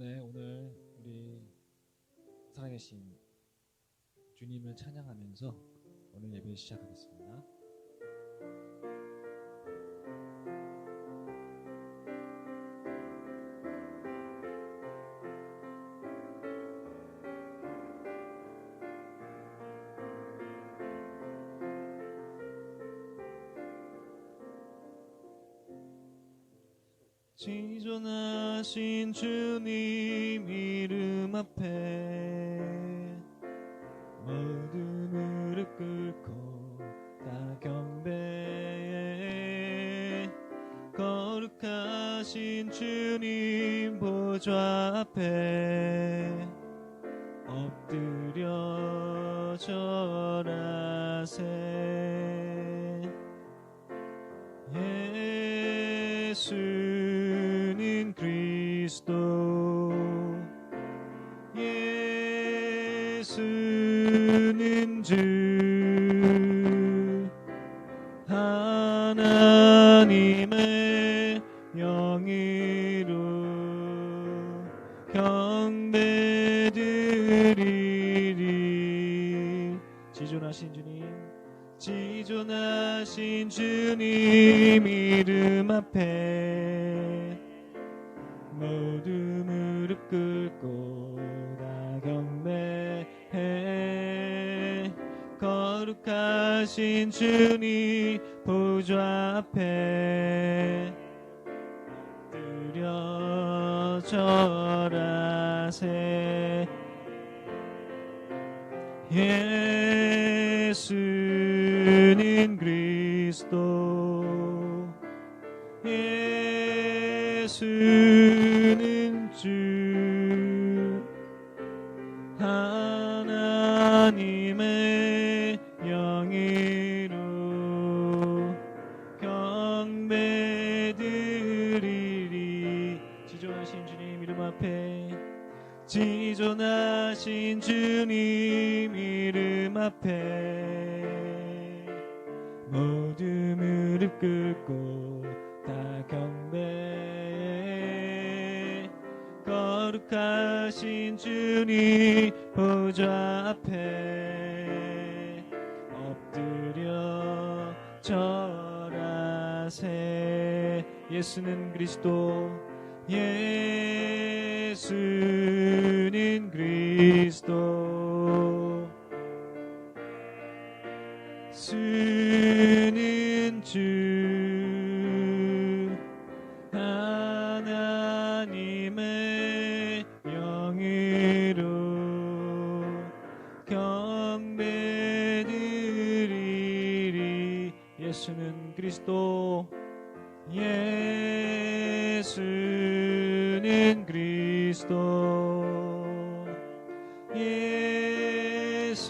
네, 오늘 우리 살아계신 주님을 찬양하면서 오늘 예배 시작하겠습니다. 지존하신 주님 이름 앞에 모든 무릎 꿇고 다 경배해. 거룩하신 주님 보좌 앞에 엎드려 절하세. 예수는 그리스도, 예수는 주, 하나님의 영이로 경배드리리. 지존하신 주님, 지존하신 주님 이름 앞에 모두 무릎 꿇고 다 경배해. 거룩하신 주님 보좌 앞에 엎드려 절하세. 예수는 그리스도, 예수는 주, 하나님의 영이로 경배드리리. 지존하신 주님 이름 앞에, 지존하신 주님 이름 앞에 모두 무릎 꿇고 다 경배해. 거룩하신 주님 보좌 앞에 엎드려 절하세. 예수는 그리스도, 예수는 그리스도, 예수는 주, 하나님의 영으로 경배드리리. 예수는 그리스도, 예수는 그리스도, 예수는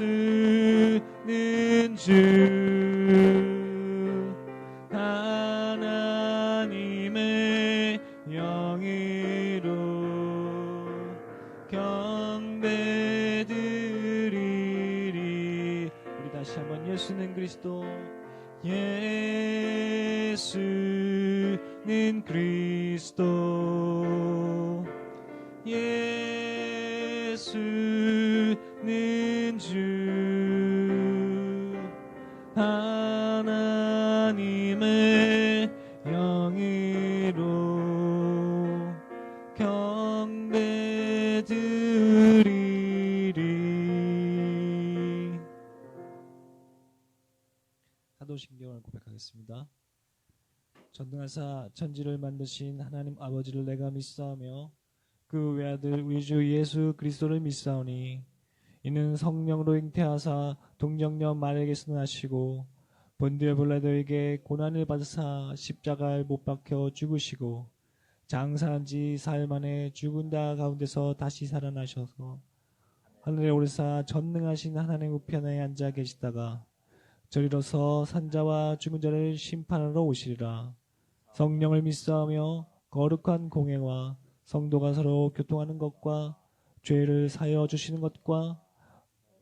주, 하나님의 영으로 경배드리리. 우리 다시 한번 예수는 그리스도, 예수는 그리스도, 예수는 주, 하나님의 영으로 경배드리리. 사도신경을 고백하겠습니다. 전능하사 천지를 만드신 하나님 아버지를 내가 믿사오며 그 외아들 우리 주 예수 그리스도를 믿사오니 이는 성령으로 잉태하사 동정녀 마리아에게서 나시고 본디오 빌라도에게 고난을 받으사 십자가에 못 박혀 죽으시고 장사한 지 사흘 만에 죽은 자 가운데서 다시 살아나셔서 하늘에 오르사 전능하신 하나님 우편에 앉아 계시다가 저리로서 산자와 죽은 자를 심판하러 오시리라. 성령을 믿사오며 거룩한 공회와 성도가 서로 교통하는 것과 죄를 사하여 주시는 것과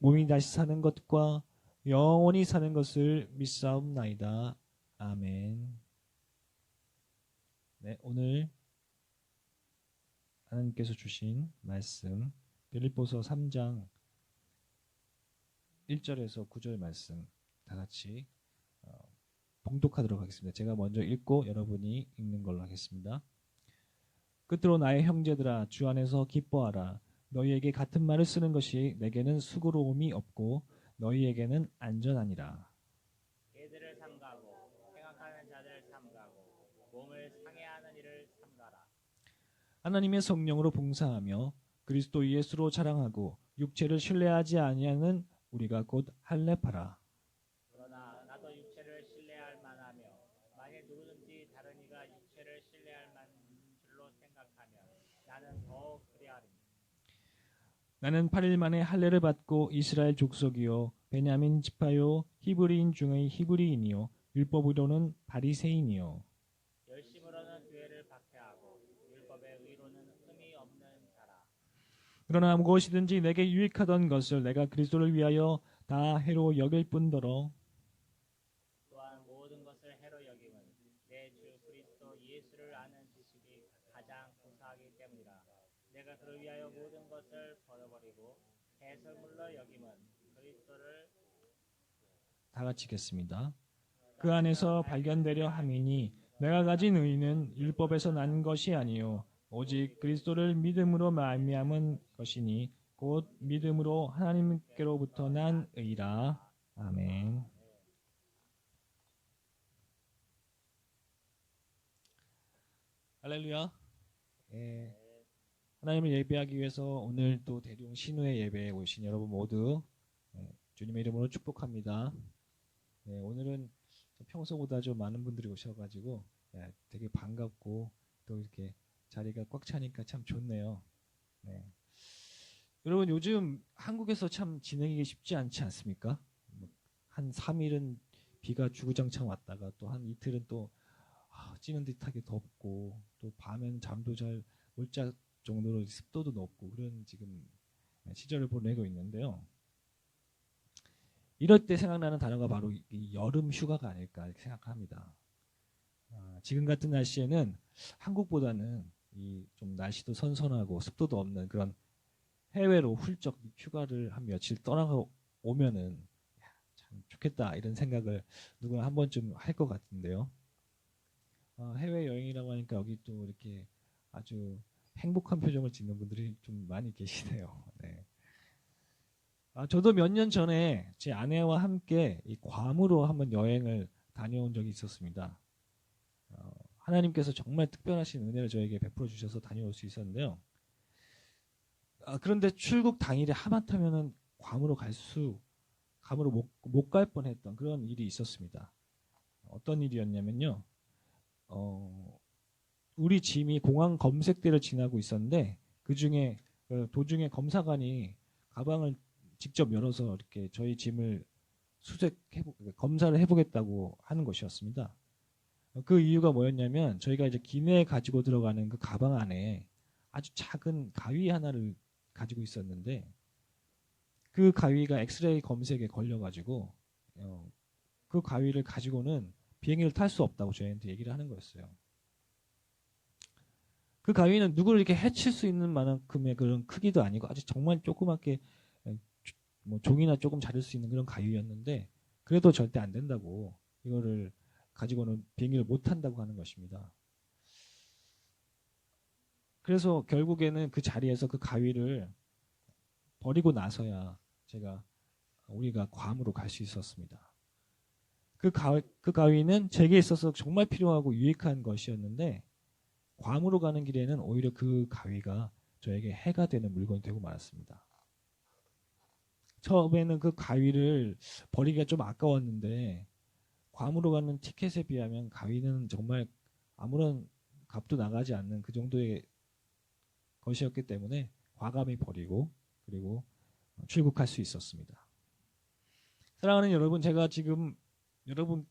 몸이 다시 사는 것과 영원히 사는 것을 믿사옵나이다. 아멘. 네, 오늘 하나님께서 주신 말씀 빌립보서 3장 1절에서 9절 말씀 다 같이 봉독하도록 하겠습니다. 제가 먼저 읽고 여러분이 읽는 걸로 하겠습니다. 끝으로 나의 형제들아 주 안에서 기뻐하라. 너희에게 같은 말을 쓰는 것이 내게는 수고로움이 없고 너희에게는 안전하니라. 개들을 삼가고 생각하는 자들을 삼가고 몸을 상해하는 일을 삼가라. 하나님의 성령으로 봉사하며 그리스도 예수로 자랑하고 육체를 신뢰하지 아니하는 우리가 곧 할례파라. 그러나 나도 육체를 신뢰할 만하며 만일 누구든지 다른 이가 육체를 신뢰할 만한 줄로 생각하면 나는 더욱 그리하리니. 나는 8일 만에 할례를 받고 이스라엘 족속이요 베냐민 지파요 히브리인 중의 히브리인이요 율법으로는 바리새인이요 열심으로는 교회를 박해하고 율법의 의로는 흠이 없는 자라. 그러나 무엇이든지 내게 유익하던 것을 내가 그리스도를 위하여 다 해로 여길 뿐더러 또한 모든 것을 해로 여김은 내 주 그리스도 예수를 아는 지식이 가장 구사하기 때문이라. 내가 그를 위하여 모든 것을 버려버리고 배설물로 여김은 그리스도를 다 같이 읽겠습니다. 그 안에서 발견되려 함이니 내가 가진 의는 율법에서 난 것이 아니요 오직 그리스도를 믿음으로 말미암은 것이니 곧 믿음으로 하나님께로부터 난 의라. 아멘. 할렐루야. 하나님을 예배하기 위해서 오늘 또 대룡 신우의 예배에 오신 여러분 모두 주님의 이름으로 축복합니다. 오늘은 평소보다 좀 많은 분들이 오셔가지고 되게 반갑고 또 이렇게 자리가 꽉 차니까 참 좋네요. 여러분 요즘 한국에서 참 지내기 쉽지 않지 않습니까? 한 3일은 비가 주구장창 왔다가 또 한 이틀은 또 찌는 듯하게 덥고 또 밤엔 잠도 잘 못 잘 정도로 습도도 높고 그런 지금 시절을 보내고 있는데요. 이럴 때 생각나는 단어가 바로 이 여름 휴가가 아닐까 이렇게 생각합니다. 지금 같은 날씨에는 한국보다는 이 좀 날씨도 선선하고 습도도 없는 그런 해외로 훌쩍 휴가를 한 며칠 떠나가 오면은 참 좋겠다 이런 생각을 누구나 한 번쯤 할 것 같은데요. 해외 여행이라고 하니까 여기 또 이렇게 아주 행복한 표정을 짓는 분들이 좀 많이 계시네요. 저도 몇 년 전에 제 아내와 함께 이 괌으로 한번 여행을 다녀온 적이 있었습니다. 하나님께서 정말 특별하신 은혜를 저에게 베풀어 주셔서 다녀올 수 있었는데요. 그런데 출국 당일에 하마터면은 괌으로 못 갈 뻔했던 그런 일이 있었습니다. 어떤 일이었냐면요. 우리 짐이 공항 검색대를 지나고 있었는데 그 중에 도중에 검사관이 가방을 직접 열어서 이렇게 저희 짐을 검사를 해보겠다고 하는 것이었습니다. 그 이유가 뭐였냐면 저희가 이제 기내에 가지고 들어가는 그 가방 안에 아주 작은 가위 하나를 가지고 있었는데 그 가위가 엑스레이 검색에 걸려가지고 그 가위를 가지고는 비행기를 탈 수 없다고 저희한테 얘기를 하는 거였어요. 그 가위는 누구를 이렇게 해칠 수 있는 만큼의 그런 크기도 아니고 아주 정말 조그맣게 뭐 종이나 조금 자를 수 있는 그런 가위였는데 그래도 절대 안 된다고 이거를 가지고는 비행기를 못 탄다고 하는 것입니다. 그래서 결국에는 그 자리에서 그 가위를 버리고 나서야 우리가 괌으로 갈 수 있었습니다. 그 가위는 제게 있어서 정말 필요하고 유익한 것이었는데 괌으로 가는 길에는 오히려 그 가위가 저에게 해가 되는 물건이 되고 말았습니다. 처음에는 그 가위를 버리기가 좀 아까웠는데 괌으로 가는 티켓에 비하면 가위는 정말 아무런 값도 나가지 않는 그 정도의 것이었기 때문에 과감히 버리고 그리고 출국할 수 있었습니다. 사랑하는 여러분, 제가 지금 여러분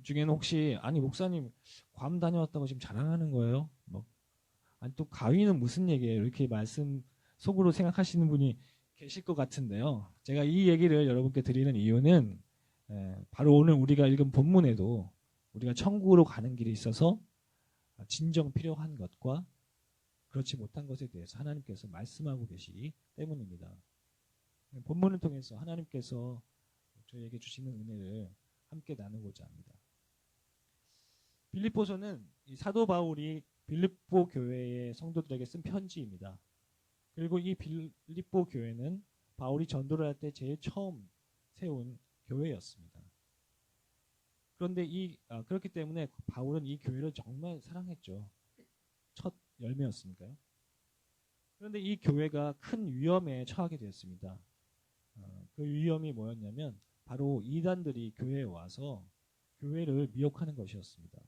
중에는 혹시 아니 목사님 괌 다녀왔다고 지금 자랑하는 거예요? 아니 또 가위는 무슨 얘기예요? 이렇게 말씀 속으로 생각하시는 분이 계실 것 같은데요. 제가 이 얘기를 여러분께 드리는 이유는 바로 오늘 우리가 읽은 본문에도 우리가 천국으로 가는 길에 있어서 진정 필요한 것과 그렇지 못한 것에 대해서 하나님께서 말씀하고 계시기 때문입니다. 본문을 통해서 하나님께서 저희에게 주시는 은혜를 함께 나누고자 합니다. 빌립보서는 이 사도 바울이 빌립보 교회의 성도들에게 쓴 편지입니다. 그리고 이 빌립보 교회는 바울이 전도를 할 때 제일 처음 세운 교회였습니다. 그런데 그렇기 때문에 바울은 이 교회를 정말 사랑했죠. 첫 열매였으니까요. 그런데 이 교회가 큰 위험에 처하게 되었습니다. 그 위험이 뭐였냐면 바로 이단들이 교회에 와서 교회를 미혹하는 것이었습니다.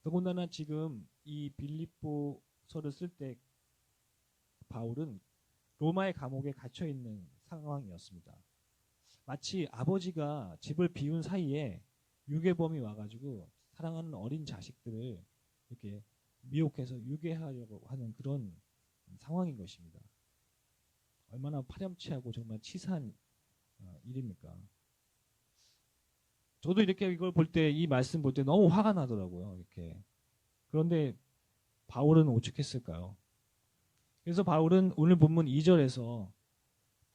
더군다나 지금 이 빌립보서를 쓸 때 바울은 로마의 감옥에 갇혀 있는 상황이었습니다. 마치 아버지가 집을 비운 사이에 유괴범이 와가지고 사랑하는 어린 자식들을 이렇게 미혹해서 유괴하려고 하는 그런 상황인 것입니다. 얼마나 파렴치하고 정말 치사한 일입니까? 저도 이렇게 이걸 볼 때, 이 말씀 볼 때 너무 화가 나더라고요. 이렇게. 그런데 바울은 오죽했을까요? 그래서 바울은 오늘 본문 2절에서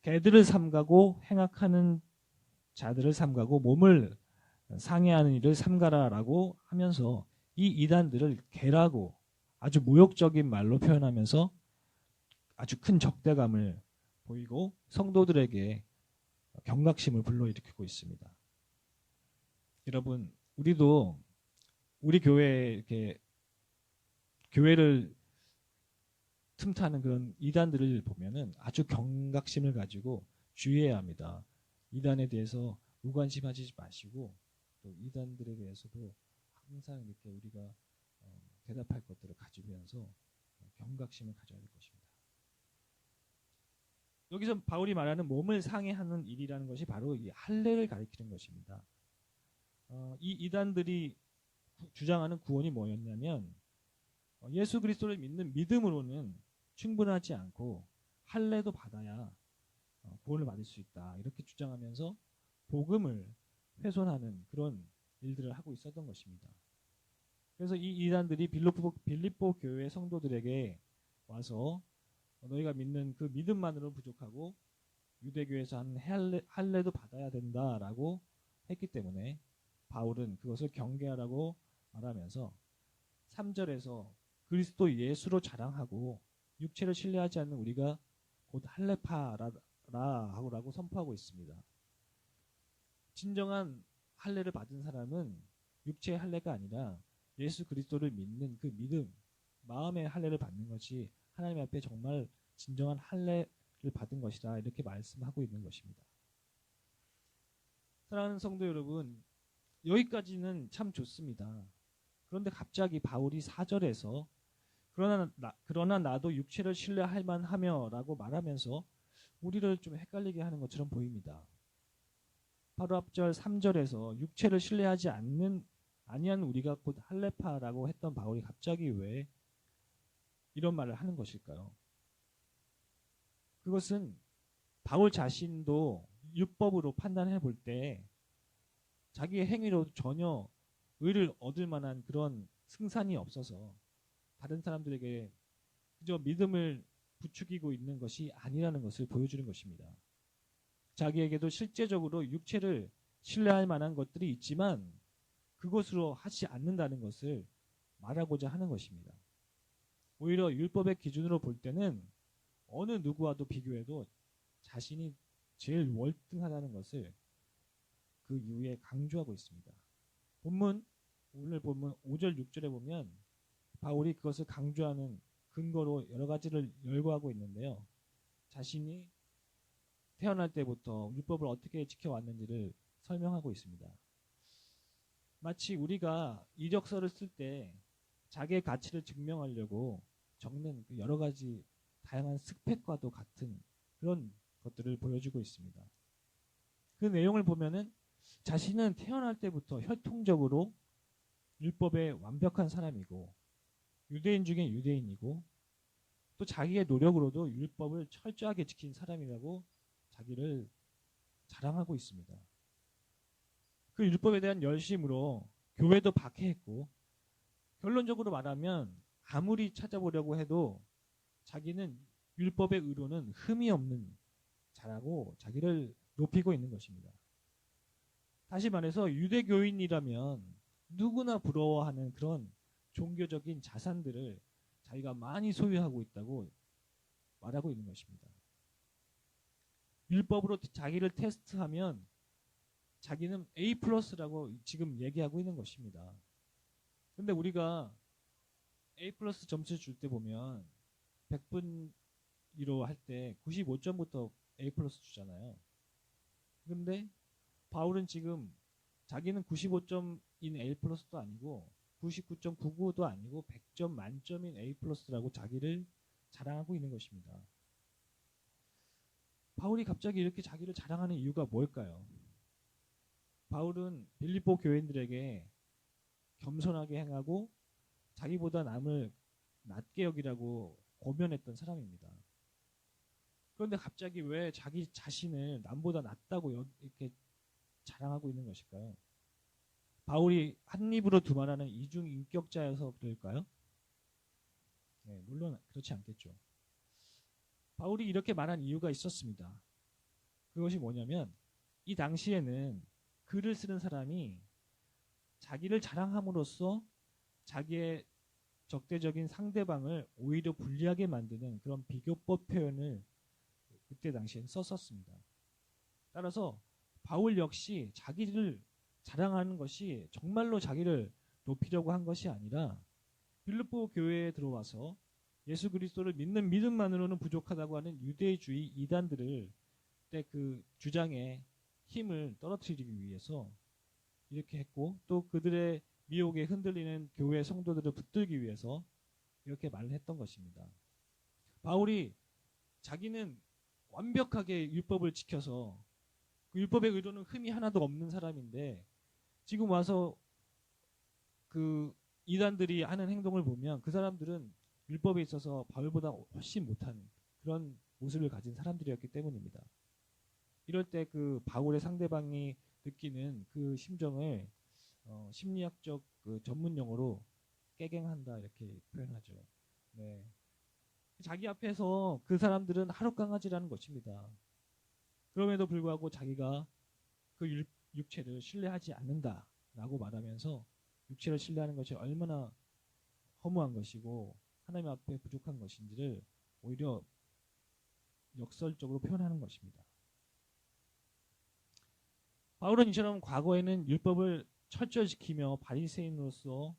개들을 삼가고 행악하는 자들을 삼가고 몸을 상해하는 일을 삼가라라고 하면서 이 이단들을 개라고 아주 모욕적인 말로 표현하면서 아주 큰 적대감을 보이고 성도들에게 경각심을 불러일으키고 있습니다. 여러분, 우리도 우리 교회에 이렇게 교회를 틈타는 그런 이단들을 보면은 아주 경각심을 가지고 주의해야 합니다. 이단에 대해서 무관심하지 마시고 또 이단들에 대해서도 항상 이렇게 우리가 대답할 것들을 가지면서 경각심을 가져야 할 것입니다. 여기서 바울이 말하는 몸을 상해하는 일이라는 것이 바로 이 할례를 가리키는 것입니다. 이 이단들이 주장하는 구원이 뭐였냐면 예수 그리스도를 믿는 믿음으로는 충분하지 않고 할례도 받아야 구원을 받을 수 있다. 이렇게 주장하면서 복음을 훼손하는 그런 일들을 하고 있었던 것입니다. 그래서 이 이단들이 빌립보 교회 성도들에게 와서 너희가 믿는 그 믿음만으로는 부족하고 유대교에서 하는 할례도 받아야 된다라고 했기 때문에 바울은 그것을 경계하라고 말하면서 3절에서 그리스도 예수로 자랑하고 육체를 신뢰하지 않는 우리가 곧 할례파라고 선포하고 있습니다. 진정한 할례를 받은 사람은 육체의 할례가 아니라 예수 그리스도를 믿는 그 믿음, 마음의 할례를 받는 것이 하나님 앞에 정말 진정한 할례를 받은 것이다. 이렇게 말씀하고 있는 것입니다. 사랑하는 성도 여러분, 여기까지는 참 좋습니다. 그런데 갑자기 바울이 4절에서 그러나 나도 육체를 신뢰할 만하며 라고 말하면서 우리를 좀 헷갈리게 하는 것처럼 보입니다. 바로 앞절 3절에서 육체를 신뢰하지 아니한 우리가 곧 할례파라고 했던 바울이 갑자기 왜 이런 말을 하는 것일까요? 그것은 바울 자신도 율법으로 판단해 볼 때 자기의 행위로 전혀 의를 얻을 만한 그런 승산이 없어서 다른 사람들에게 그저 믿음을 부추기고 있는 것이 아니라는 것을 보여주는 것입니다. 자기에게도 실제적으로 육체를 신뢰할 만한 것들이 있지만 그것으로 하지 않는다는 것을 말하고자 하는 것입니다. 오히려 율법의 기준으로 볼 때는 어느 누구와도 비교해도 자신이 제일 월등하다는 것을 그 이후에 강조하고 있습니다. 오늘 본문 5절 6절에 보면 바울이 그것을 강조하는 근거로 여러 가지를 열거하고 있는데요. 자신이 태어날 때부터 율법을 어떻게 지켜왔는지를 설명하고 있습니다. 마치 우리가 이력서를 쓸 때 자기의 가치를 증명하려고 적는 여러 가지 다양한 스펙과도 같은 그런 것들을 보여주고 있습니다. 그 내용을 보면은 자신은 태어날 때부터 혈통적으로 율법에 완벽한 사람이고 유대인 중에 유대인이고 또 자기의 노력으로도 율법을 철저하게 지킨 사람이라고 자기를 자랑하고 있습니다. 그 율법에 대한 열심으로 교회도 박해했고 결론적으로 말하면 아무리 찾아보려고 해도 자기는 율법의 의로는 흠이 없는 자라고 자기를 높이고 있는 것입니다. 다시 말해서 유대교인이라면 누구나 부러워하는 그런 종교적인 자산들을 자기가 많이 소유하고 있다고 말하고 있는 것입니다. 율법으로 자기를 테스트하면 자기는 A 플러스라고 지금 얘기하고 있는 것입니다. 근데 우리가 A 플러스 점수 줄 때 보면 100분위로 할 때 95점부터 A 플러스 주잖아요. 근데 바울은 지금 자기는 95점인 A 플러스도 아니고 99.99도 아니고 100점 만점인 A 플러스라고 자기를 자랑하고 있는 것입니다. 바울이 갑자기 이렇게 자기를 자랑하는 이유가 뭘까요? 바울은 빌립보 교인들에게 겸손하게 행하고 자기보다 남을 낮게 여기라고 고면했던 사람입니다. 그런데 갑자기 왜 자기 자신을 남보다 낫다고 이렇게 자랑하고 있는 것일까요? 바울이 한 입으로 두말하는 이중 인격자여서 그럴까요? 네, 물론 그렇지 않겠죠. 바울이 이렇게 말한 이유가 있었습니다. 그것이 뭐냐면 이 당시에는 글을 쓰는 사람이 자기를 자랑함으로써 자기의 적대적인 상대방을 오히려 불리하게 만드는 그런 비교법 표현을 그때 당시엔 썼었습니다. 따라서 바울 역시 자기를 자랑하는 것이 정말로 자기를 높이려고 한 것이 아니라 빌립보 교회에 들어와서 예수 그리스도를 믿는 믿음만으로는 부족하다고 하는 유대주의 이단들을 그때 그 주장에 힘을 떨어뜨리기 위해서 이렇게 했고 또 그들의 미혹에 흔들리는 교회 성도들을 붙들기 위해서 이렇게 말을 했던 것입니다. 바울이 자기는 완벽하게 율법을 지켜서 그 율법의 의도는 흠이 하나도 없는 사람인데 지금 와서 그 이단들이 하는 행동을 보면 그 사람들은 율법에 있어서 바울보다 훨씬 못한 그런 모습을 가진 사람들이었기 때문입니다. 이럴 때 그 바울의 상대방이 느끼는 그 심정을 심리학적 그 전문 용어로 깨갱한다 이렇게 표현하죠. 네. 자기 앞에서 그 사람들은 하루 강아지라는 것입니다. 그럼에도 불구하고 자기가 그 육체를 신뢰하지 않는다라고 말하면서 육체를 신뢰하는 것이 얼마나 허무한 것이고 하나님 앞에 부족한 것인지를 오히려 역설적으로 표현하는 것입니다. 바울은 이처럼 과거에는 율법을 철저히 지키며 바리새인으로서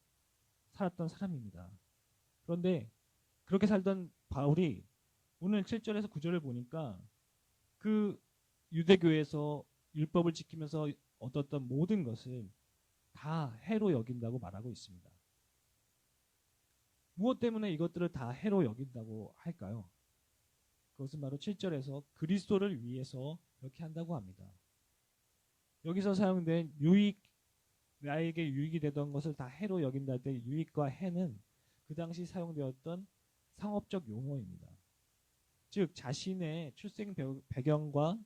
살았던 사람입니다. 그런데 그렇게 살던 바울이 오늘 7절에서 9절을 보니까 그 유대교에서 율법을 지키면서 얻었던 모든 것을 다 해로 여긴다고 말하고 있습니다. 무엇 때문에 이것들을 다 해로 여긴다고 할까요? 그것은 바로 7절에서 그리스도를 위해서 그렇게 한다고 합니다. 여기서 사용된 유익, 나에게 유익이 되던 것을 다 해로 여긴다 할 때 유익과 해는 그 당시 사용되었던 상업적 용어입니다. 즉 자신의 출생 배경과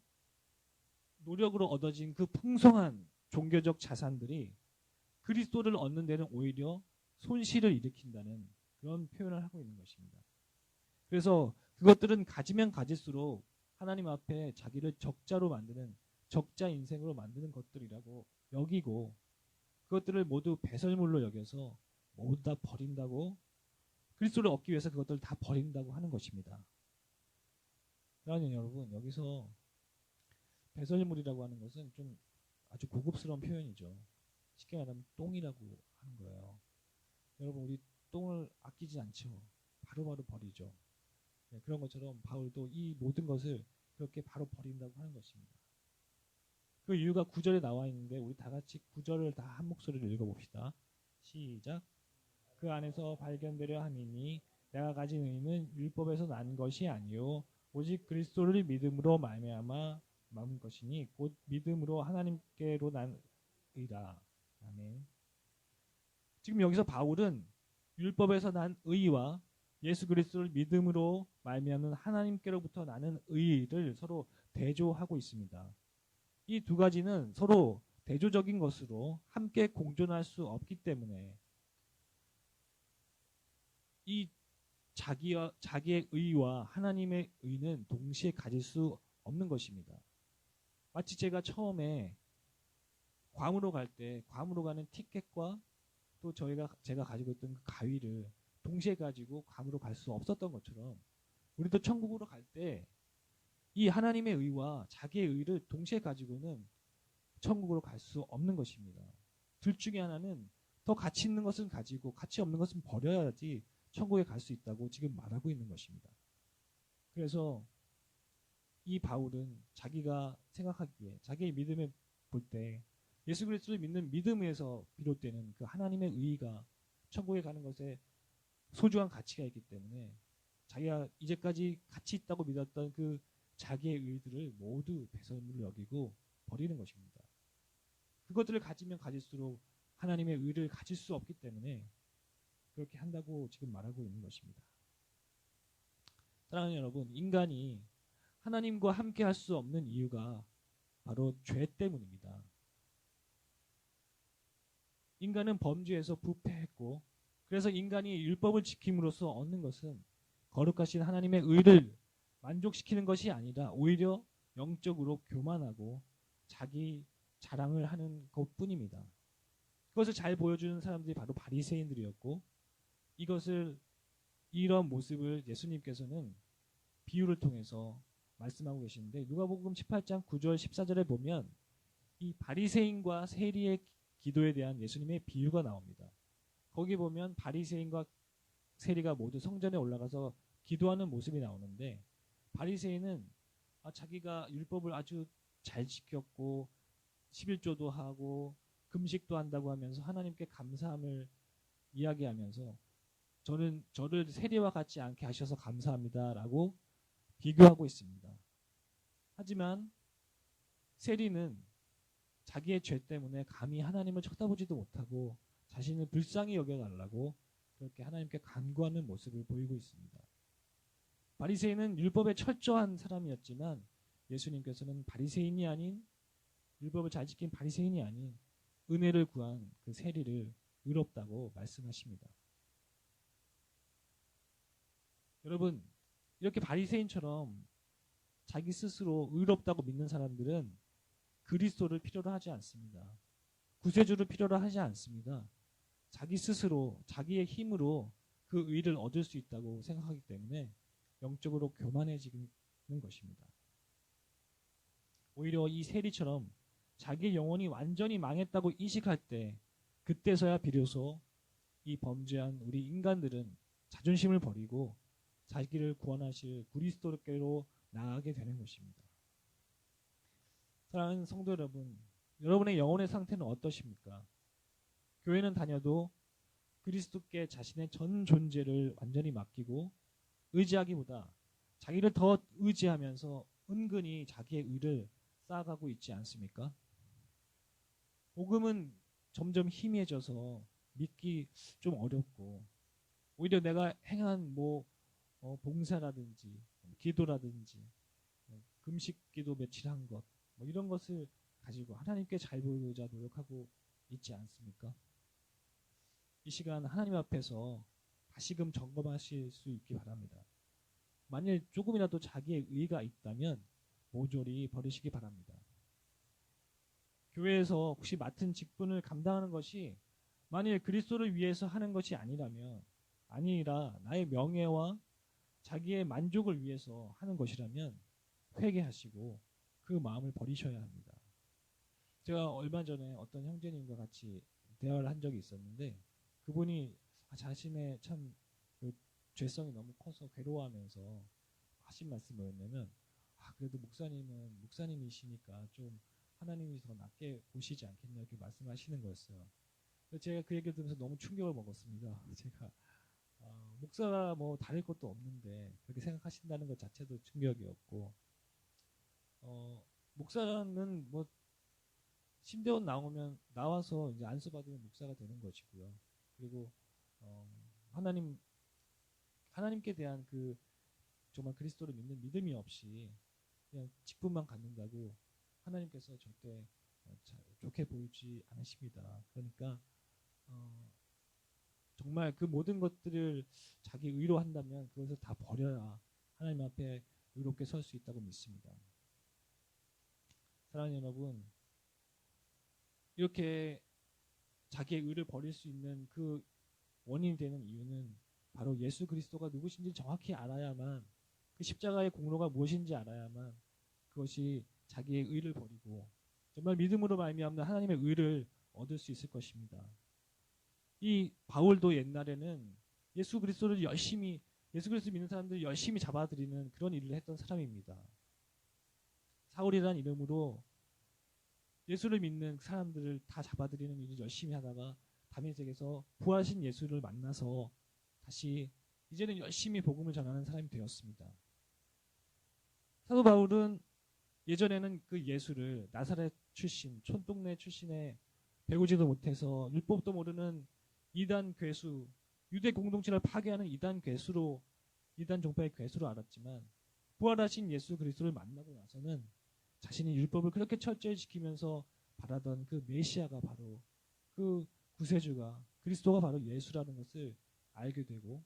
노력으로 얻어진 그 풍성한 종교적 자산들이 그리스도를 얻는 데는 오히려 손실을 일으킨다는 그런 표현을 하고 있는 것입니다. 그래서 그것들은 가지면 가질수록 하나님 앞에 자기를 적자로 만드는 적자 인생으로 만드는 것들이라고 여기고 그것들을 모두 배설물로 여겨서 모두 다 버린다고 그리스도를 얻기 위해서 그것들을 다 버린다고 하는 것입니다. 그러니 여러분 여기서 배설물이라고 하는 것은 좀 아주 고급스러운 표현이죠. 쉽게 말하면 똥이라고 하는 거예요. 여러분 우리 똥을 아끼지 않죠. 바로바로 버리죠. 네, 그런 것처럼 바울도 이 모든 것을 그렇게 바로 버린다고 하는 것입니다. 그 이유가 9절에 나와 있는데 우리 다 같이 9절을 다 한 목소리로 읽어봅시다. 시작. 그 안에서 발견되려 함이니 내가 가진 의는 율법에서 난 것이 아니요 오직 그리스도를 믿음으로 말미암아 남은 것이니 곧 믿음으로 하나님께로 난 의라. 아멘. 지금 여기서 바울은 율법에서 난 의와 예수 그리스도를 믿음으로 말미암는 하나님께로부터 나는 의를 서로 대조하고 있습니다. 이 두 가지는 서로 대조적인 것으로 함께 공존할 수 없기 때문에 이 자기의 의와 하나님의 의는 동시에 가질 수 없는 것입니다. 마치 제가 처음에 괌으로 갈 때 괌으로 가는 티켓과 또 제가 가지고 있던 그 가위를 동시에 가지고 괌으로 갈 수 없었던 것처럼 우리도 천국으로 갈 때 이 하나님의 의와 자기의 의를 동시에 가지고는 천국으로 갈 수 없는 것입니다. 둘 중에 하나는 더 가치 있는 것은 가지고 가치 없는 것은 버려야지 천국에 갈 수 있다고 지금 말하고 있는 것입니다. 그래서 이 바울은 자기가 생각하기에 자기의 믿음에 볼 때 예수 그리스도를 믿는 믿음에서 비롯되는 그 하나님의 의의가 천국에 가는 것에 소중한 가치가 있기 때문에 자기가 이제까지 가치 있다고 믿었던 그 자기의 의들을 모두 배설물로 여기고 버리는 것입니다. 그것들을 가지면 가질수록 하나님의 의를 가질 수 없기 때문에 그렇게 한다고 지금 말하고 있는 것입니다. 사랑하는 여러분, 인간이 하나님과 함께 할 수 없는 이유가 바로 죄 때문입니다. 인간은 범죄에서 부패했고 그래서 인간이 율법을 지킴으로써 얻는 것은 거룩하신 하나님의 의를 만족시키는 것이 아니라 오히려 영적으로 교만하고 자기 자랑을 하는 것뿐입니다. 그것을 잘 보여주는 사람들이 바로 바리새인들이었고 이런 모습을 예수님께서는 비유를 통해서 말씀하고 계시는데 누가복음 18장 9절 14절에 보면 이 바리새인과 세리의 기도에 대한 예수님의 비유가 나옵니다. 거기 보면 바리새인과 세리가 모두 성전에 올라가서 기도하는 모습이 나오는데 바리새인은 자기가 율법을 아주 잘 지켰고 11조도 하고 금식도 한다고 하면서 하나님께 감사함을 이야기하면서 저를 세리와 같지 않게 하셔서 감사합니다라고 비교하고 있습니다. 하지만 세리는 자기의 죄 때문에 감히 하나님을 쳐다보지도 못하고 자신을 불쌍히 여겨달라고 그렇게 하나님께 간구하는 모습을 보이고 있습니다. 바리새인은 율법에 철저한 사람이었지만 예수님께서는 바리새인이 아닌 율법을 잘 지킨 바리새인이 아닌 은혜를 구한 그 세리를 의롭다고 말씀하십니다. 여러분, 이렇게 바리새인처럼 자기 스스로 의롭다고 믿는 사람들은 그리스도를 필요로 하지 않습니다. 구세주를 필요로 하지 않습니다. 자기 스스로 자기의 힘으로 그 의를 얻을 수 있다고 생각하기 때문에 영적으로 교만해지는 것입니다. 오히려 이 세리처럼 자기의 영혼이 완전히 망했다고 인식할 때 그때서야 비로소 이 범죄한 우리 인간들은 자존심을 버리고 자기를 구원하실 그리스도께로 나아가게 되는 것입니다. 사랑하는 성도 여러분, 여러분의 영혼의 상태는 어떠십니까? 교회는 다녀도 그리스도께 자신의 전 존재를 완전히 맡기고 의지하기보다 자기를 더 의지하면서 은근히 자기의 의를 쌓아가고 있지 않습니까? 복음은 점점 희미해져서 믿기 좀 어렵고 오히려 내가 행한 봉사라든지 기도라든지 금식 기도 며칠 한 것 이런 것을 가지고 하나님께 잘 보이고자 노력하고 있지 않습니까? 이 시간 하나님 앞에서 다시금 점검하실 수 있기 바랍니다. 만일 조금이라도 자기의 의가 있다면 모조리 버리시기 바랍니다. 교회에서 혹시 맡은 직분을 감당하는 것이 만일 그리스도를 위해서 하는 것이 아니라 나의 명예와 자기의 만족을 위해서 하는 것이라면 회개하시고 그 마음을 버리셔야 합니다. 제가 얼마 전에 어떤 형제님과 같이 대화를 한 적이 있었는데 그분이 자신의 참 그 죄성이 너무 커서 괴로워하면서 하신 말씀이 뭐였냐면 그래도 목사님은 목사님이시니까 좀 하나님이 더 낮게 보시지 않겠냐 이렇게 말씀하시는 거였어요. 제가 그 얘기를 들으면서 너무 충격을 먹었습니다. 제가 목사가 다를 것도 없는데 그렇게 생각하신다는 것 자체도 충격이었고 목사는 신대원 나와서 이제 안수받으면 목사가 되는 것이고요. 그리고 하나님께 대한 그 정말 그리스도를 믿는 믿음이 없이 그냥 직분만 갖는다고 하나님께서 절대 좋게 보이지 않으십니다. 그러니까 정말 그 모든 것들을 자기 의로 한다면 그것을 다 버려야 하나님 앞에 의롭게 설 수 있다고 믿습니다. 사랑하는 여러분, 이렇게 자기의 의를 버릴 수 있는 그 원인이 되는 이유는 바로 예수 그리스도가 누구신지 정확히 알아야만, 그 십자가의 공로가 무엇인지 알아야만 그것이 자기의 의를 버리고 정말 믿음으로 말미암는 하나님의 의를 얻을 수 있을 것입니다. 이 바울도 옛날에는 예수 그리스도 믿는 사람들을 열심히 잡아들이는 그런 일을 했던 사람입니다. 사울이라는 이름으로 예수를 믿는 사람들을 다 잡아들이는 일을 열심히 하다가 다메섹에서 부활하신 예수를 만나서 다시 이제는 열심히 복음을 전하는 사람이 되었습니다. 사도 바울은 예전에는 그 예수를 나사렛 출신, 촌동네 출신의 배우지도 못해서 율법도 모르는 이단 괴수, 유대 공동체를 파괴하는 이단 괴수로, 이단 종파의 괴수로 알았지만 부활하신 예수 그리스도를 만나고 나서는 자신이 율법을 그렇게 철저히 지키면서 바라던 그 메시아가 바로, 그 구세주가, 그리스도가 바로 예수라는 것을 알게 되고,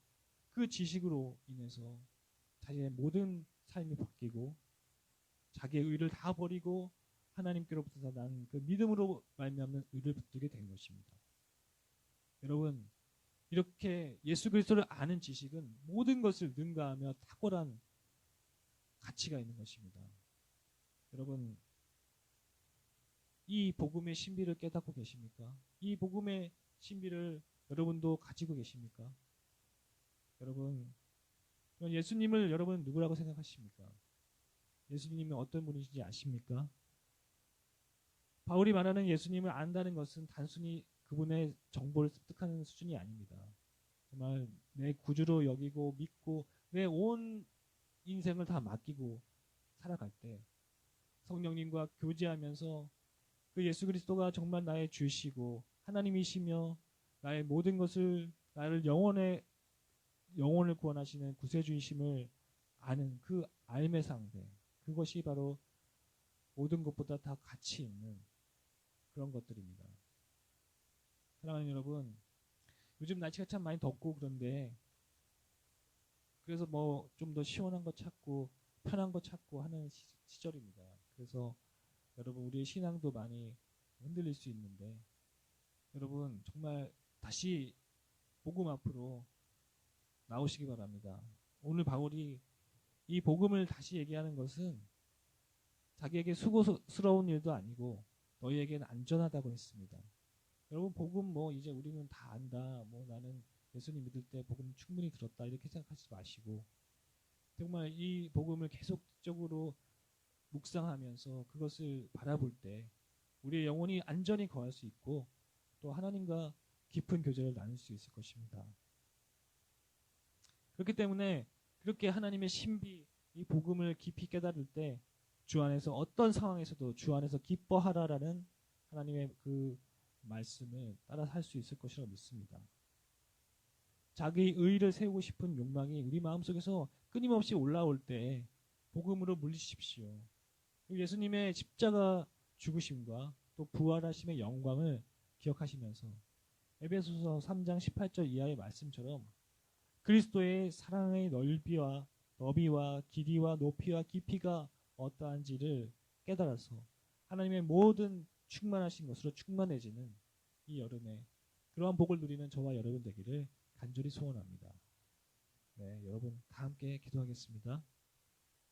그 지식으로 인해서 자신의 모든 삶이 바뀌고 자기의 의를 다 버리고 하나님께로부터 난 그 믿음으로 말미암는 의를 붙들게 된 것입니다. 여러분, 이렇게 예수 그리스도를 아는 지식은 모든 것을 능가하며 탁월한 가치가 있는 것입니다. 여러분, 이 복음의 신비를 깨닫고 계십니까? 이 복음의 신비를 여러분도 가지고 계십니까? 여러분, 예수님을 여러분 누구라고 생각하십니까? 예수님이 어떤 분이신지 아십니까? 바울이 말하는 예수님을 안다는 것은 단순히 그분의 정보를 습득하는 수준이 아닙니다. 정말 내 구주로 여기고 믿고 내 온 인생을 다 맡기고 살아갈 때 성령님과 교제하면서 그 예수 그리스도가 정말 나의 주시고 하나님이시며 나의 모든 것을, 나를 영혼을 구원하시는 구세주이심을 아는 그 알매 상대, 그것이 바로 모든 것보다 다 가치 있는 그런 것들입니다. 사랑하는 여러분, 요즘 날씨가 참 많이 덥고 그런데 그래서 뭐 좀 더 시원한 거 찾고 편한 거 찾고 하는 시절입니다. 그래서 여러분, 우리의 신앙도 많이 흔들릴 수 있는데 여러분 정말 다시 복음 앞으로 나오시기 바랍니다. 오늘 바울이 이 복음을 다시 얘기하는 것은 자기에게 수고스러운 일도 아니고 너희에게는 안전하다고 했습니다. 여러분, 복음 뭐 이제 우리는 다 안다, 뭐 나는 예수님 믿을 때 복음 충분히 들었다, 이렇게 생각하지 마시고 정말 이 복음을 계속적으로 묵상하면서 그것을 바라볼 때 우리의 영혼이 안전히 거할 수 있고 또 하나님과 깊은 교제를 나눌 수 있을 것입니다. 그렇기 때문에 그렇게 하나님의 신비, 이 복음을 깊이 깨달을 때 주 안에서 어떤 상황에서도 주 안에서 기뻐하라라는 하나님의 그 말씀을 따라 살 수 있을 것이라고 믿습니다. 자기 의를 세우고 싶은 욕망이 우리 마음속에서 끊임없이 올라올 때 복음으로 물리십시오. 예수님의 십자가 죽으심과 또 부활하심의 영광을 기억하시면서 에베소서 3장 18절 이하의 말씀처럼 그리스도의 사랑의 너비와 길이와 높이와 깊이가 어떠한지를 깨달아서 하나님의 모든 충만하신 것으로 충만해지는 이 여름에 그러한 복을 누리는 저와 여러분 되기를 간절히 소원합니다. 네, 여러분 다 함께 기도하겠습니다.